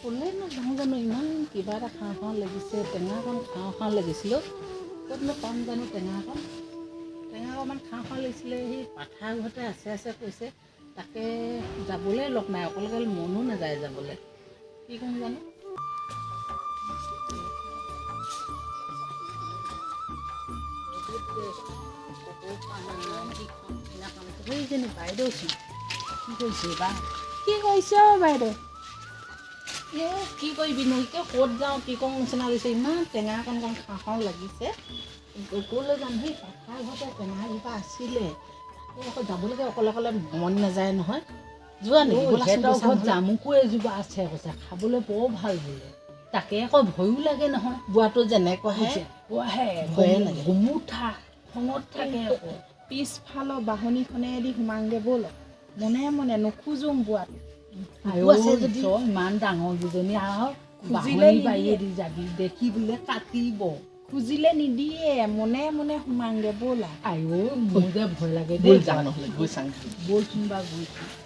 ক'লে নাজানো জানো ইমান কিবা এটা খাওঁ খাওঁ লাগিছে টেঙা অকণ খাওঁ খাওঁ লাগিছিলোঁ ক'তনো পাম জানো টেঙা অকণমান খাওঁ খাওঁ লাগিছিলে সেই পাঠাৰ ঘৰতে আছে কৈছে তাকে যাবলৈ লগ নাই অকলে মনো নাযায় যাবলৈ কি ক'ম জানো সেইজনী বাইদেউচোন কি কৰিছে বা কি কৰিছে বাইদেউ কি কৰিবিনো এতিয়া ক'ত যাওঁ কি কৰোঁ নিচিনা লাগিছে ইমান টেঙা অকণ খাওঁ খাওঁ লাগিছে ক'লৈ যাম সেই পাঠাৰ ঘৰতে টেঙা এজোপা আছিলে তাকে আকৌ যাবলৈকে অকলে মন নাযায় নহয় যোৱা নেকি সিহঁতৰ ঘৰত জামুকো এজোপা আছে কৈছে খাবলৈ বৰ ভাল বোলে তাকে আকৌ ভয়ো লাগে নহয় বোৱাটো যেনেকুৱাহে ভয়ে লাগে গুমুঠা খঙত থাকে আকৌ পিছফালৰ বাহনীখনেদি সোমাংগে ব'ল মনে মনে নোখোজোম বোৱাটো আছে যদি ইমান ডাঙৰ দুজনী আৰু খুজিলে বাৰীয়েদি যাবি দেখি বোলে কাটিব খুজিলে নিদিয়ে মনে মনে সোমাংগে ব'ল আইও মোৰ যে ভয় লাগে দেই যাওঁ নহ'লে গৈ চাং ব'লচোন বা গৈছোঁ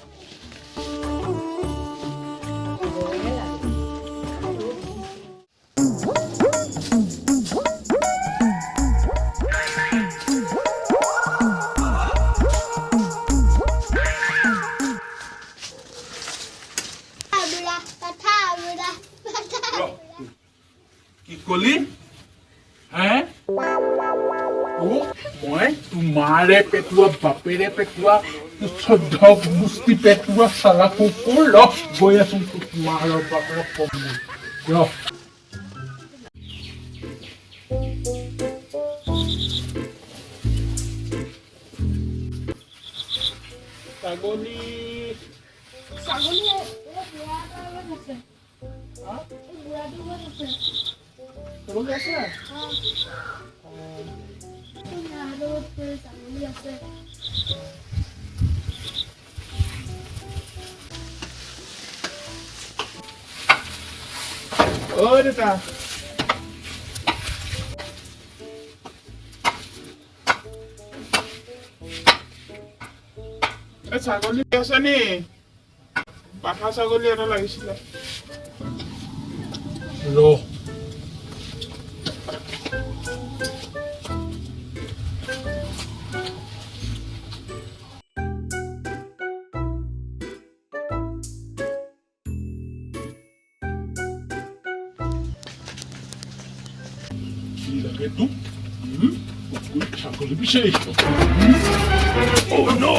কি কলি হে মই তোমাৰে পেটুৱা বাপেৰে পেটুৱা 14 মুষ্টি পেটুৱা চালা কুকুৰ ৰ গৈ আছো তোমাৰ বাপেৰক কম ৰ ছাগলী ঐ দেউতা ছাগলী আছে নি পাঠা ছাগলী এটা লাগিছিলে ৰ কি লাগে তোক ছাগলী বিচাৰিছ Oh no!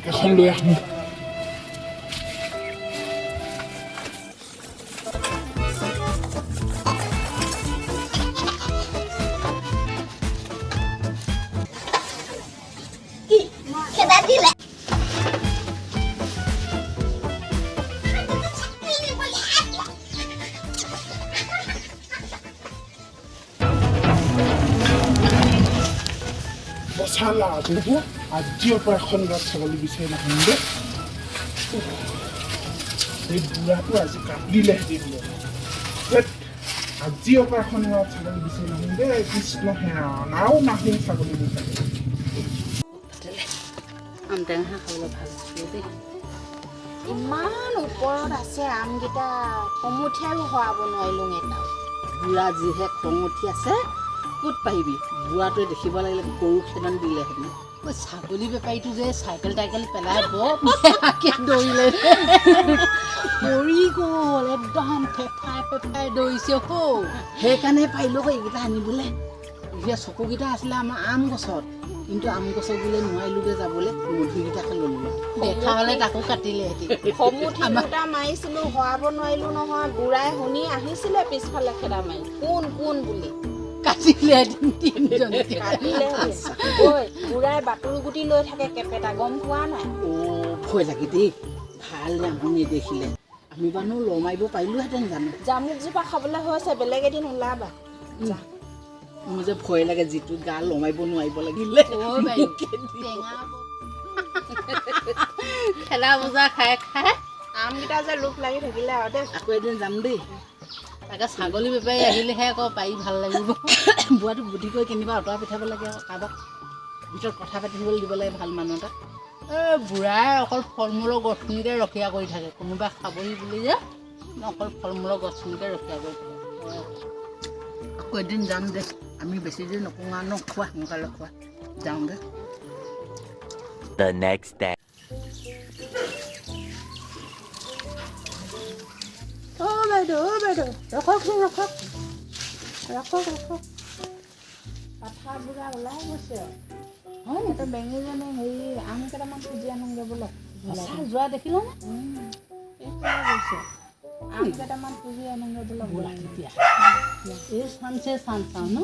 চাইকেলখন লৈ আহোঁ বচালা বহু আজিৰ পৰা এখন গাঁৱত ছাগলী বিচাৰি নাহোঁ দে এই বুঢ়াটো আজি কাটিলেহে বোলে আজিৰ পৰা এখন গাঁৱত ছাগলী বিচাৰি নাহোঁ দে কৃষ্ণ নাও নাহিম ছাগলী বিচাৰি আম টেঙা খাবলৈ ভাল আছিলে দেই ইমান ওপৰত আছে আমকেইটা সমুঠিয়াৰো হোৱাব নোৱাৰিলোঁ এটা বুঢ়া যিহে খং উঠি আছে ক'ত পাৰিবি বুঢ়াটোৱে দেখিব লাগিলে গৰু খেদান দিলেহেঁতেন ঐ ছাগলী বেপাৰীটো যে চাইকেল টাইকেল পেলাই বৰ দৌৰিলে পৰি গ'ল একদম ফেফাই দৌৰিছে হৌ সেইকাৰণে পাৰিলোঁ এইকেইটা আনিবলৈ এতিয়া চকুকেইটা আছিলে আমাৰ আম গছত কিন্তু আম গছত বোলে নোৱাৰিলোগৈ যাবলৈ মধুৰিকেইটাকে ল'লোঁ দেখা হ'লে তাকো কাটিলেহেঁতেন সমুঠি দুটা মাৰিছিলোঁ হোৱাব নোৱাৰিলোঁ নহয় বুঢ়াই শুনি আহিছিলে পিছফালে খেদা মাৰি কোন বুলি কাটিলেহেঁতেন তিনিজন বুঢ়াই বাটুৰ গুটি লৈ থাকে কেপেটা গম পোৱা নাই ভয় লাগে দেই ভাল ৰান্ধনি দেখিলে আমি বানো ল মাৰিব পাৰিলোহেঁতেন জানো জামুকজোপা খাবলৈ হৈছে বেলেগ এদিন ওলাবা মোৰ যে ভয় লাগে যিটো গা ল মাৰিব নোৱাৰিব লাগিলে খেলা বুজা খাই খাই আমকেইটা যে লোভ লাগি থাকিলে আৰু দেই আকৌ এদিন যাম দেই তাকে ছাগলী বেপাৰী আহিলেহে আকৌ পাৰি ভাল লাগিব বুঢ়াটো বুদ্ধি কৰি কেনিবা আঁতৰাই পঠিয়াব লাগে আকৌ কাৰোবাক ভিতৰত কথা পাতিবলৈ দিব লাগে ভাল মানুহ এটা বুঢ়াই অকল ফল মূলৰ গছখিনিতে ৰখীয়া কৰি থাকে কোনোবাই খাবহি বুলি যে অকল ফল মূলৰ গছখিনিতে ৰখীয়া কৰি থাকে আকৌ এদিন যাম দে আমি বেছি দেৰি নকওঁ ন খোৱা সোনকালে খোৱা যাওঁ দে The next day. বাইদেউ ৰখকচোন ৰখক পাঠা বুঢ়া ওলাই গৈছে হয় এটা বেঙীজনে হেৰি আম কেইটামান খুজি আনোগৈ বোলে যোৱা দেখিলে গৈছে আম কেইটামান খুজি আনোগৈ বোলে বোলা তেতিয়া এই চান্সে চান্স চাওঁ ন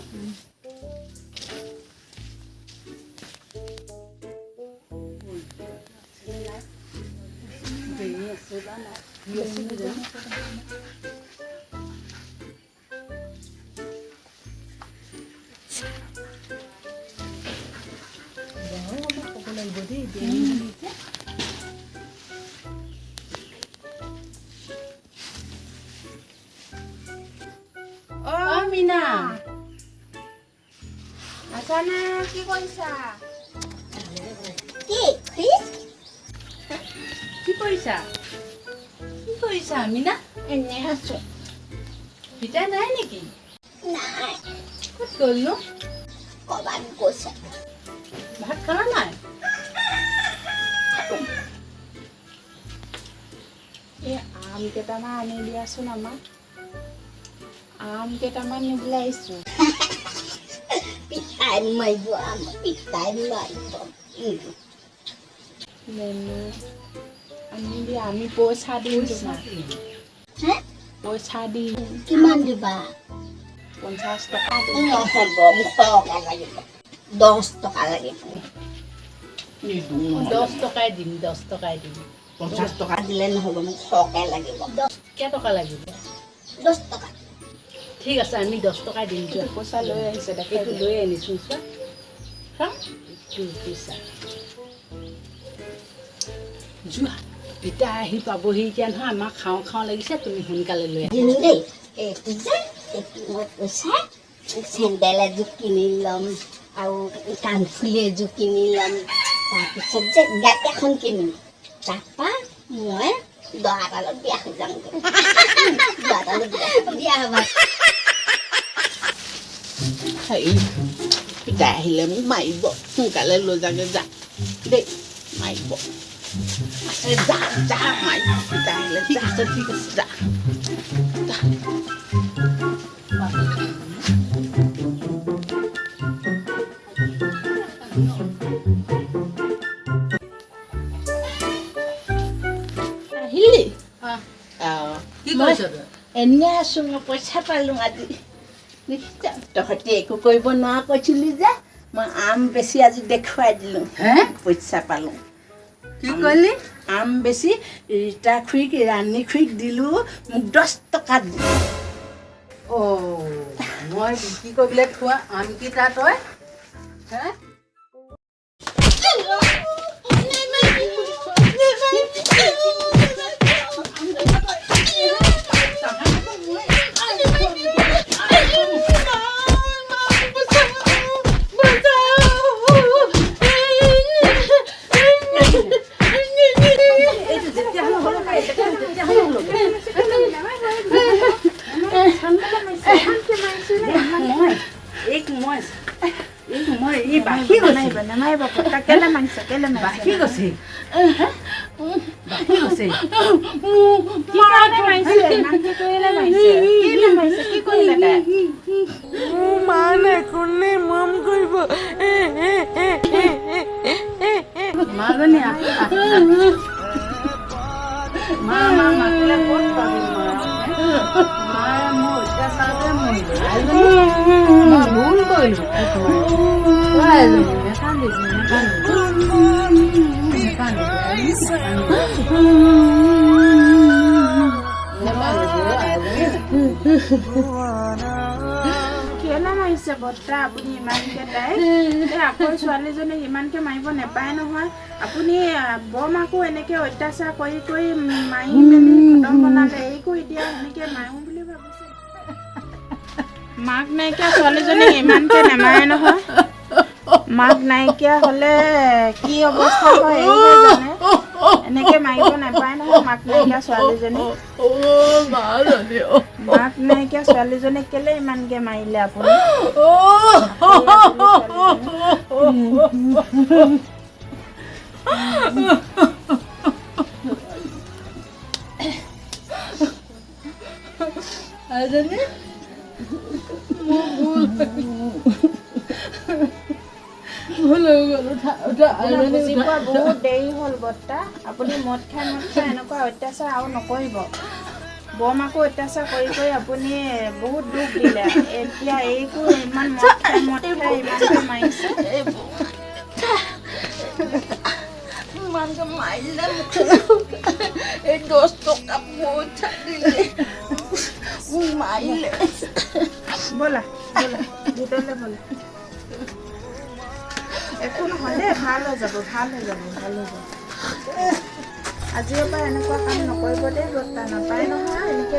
মিনা আছানে কি কৰিছা কি কৰিছা মিনা এনেই আছো ভিতৰত নাই নেকি ক'ত গ'লনো ক'ৰবাত গৈছে ভাত খালা নাই এই আম কেইটামান আনি দিয়াচোন আমাক আম কেইটামান নিবলৈ আহিছোঁ আনি দিয়া আমি পইচা দিম তোমাক পইচা দিম কিমান দিবা 50 টকা দিম নহ'ব মোক সৰহকৈ লাগিব 10 টকা লাগিব 10 টকাই দিম 50 টকা দিলে নহ'ব মোক সৰহকৈ লাগিব কেইটকা লাগিব 10 টকা ঠিক আছে আমি 10 টকাই দিম যোৱা পইচা লৈ আহিছে দেখে এইটো লৈ আনিছোঁ চোৱা খাম পইচা যোৱা এতিয়া আহি পাবহি এতিয়া নহয় আমাক খাওঁ খাওঁ লাগিছে তুমি সোনকালে লৈ আহি দিম দেই এইটো যে এইটো মই পইচা চেণ্ডেল এযোৰ কিনি ল'ম আৰু কাণফুলি এযোৰ কিনি ল'ম তাৰপিছত যে গাত এখন কিনিম তাৰপৰা মই দৰাটালত বিয়া হৈ যামগৈ দৰাটালত বিয়া হ'ব পিতাই আহিলে মোক মাৰিব সোনকালে লৈ যাগে যা দেই মাৰিব যা যা মাৰিব পিতাই আহিলে ঠিক আছে যা আহিলি কি কৰিছ তই এনে আছোঁ মই পইচা পালোঁ আজি দেখিছা তহঁতি একো কৰিব নোৱাৰা কৈছিলি যে মই আম বেছি আজি দেখুৱাই দিলোঁ হে পইচা পালোঁ কি কৰিলি আম বেছি ৰীতা খুৰীক ৰাণী খুৰীক দিলোঁ মোক 10 টকা দিলোঁ মই বিক্ৰী কৰিবলৈ থোৱা আমকেইটা তই হে কেলে মাৰিছে বৰ্তা আপুনি ইমানকে তাই আকৌ ছোৱালীজনীক ইমানকে মাৰিব নাপায় নহয় আপুনি বৰমাকো এনেকে অত্যাচাৰ কৰি কৰি মাৰি মেলি খতম বনালে এইকো এতিয়া সেনেকে মাৰোঁ বুলি ভাবিছে মাক নাইকিয়া ছোৱালীজনীক ইমানকে নামাৰে নহয় মাক নাইকিয়া হ'লে কি অৱস্থা হয় এইহে জানে এনেকে মাৰিব নাপায় নহয় মাক নাইকিয়া ছোৱালীজনীক মাক নাইকিয়া ছোৱালীজনীক কেলে ইমানকে মাৰিলে আপুনি বুজি পোৱা বহুত দেৰি হ'ল বৰ্তা আপুনি মদ খাই এনেকুৱা অত্যাচাৰ আৰু নকৰিব বৰমাকো অত্যাচাৰ কৰি কৰি আপুনি বহুত দুখ দিলে এতিয়া এইকো ইমান মদ খাই ইমানকে মাৰিছে ইমানকে মাৰিলে এই 10 টকা পইচা দিলে মাৰিলে ব'লা ব'লা ভিতৰলৈ ব'লা একো নহয় দেই ভাল হৈ যাব আজিৰ পৰা এনেকুৱা কাম নকৰিব দেই বৰ্তা নাপায় নহয় এনেকৈ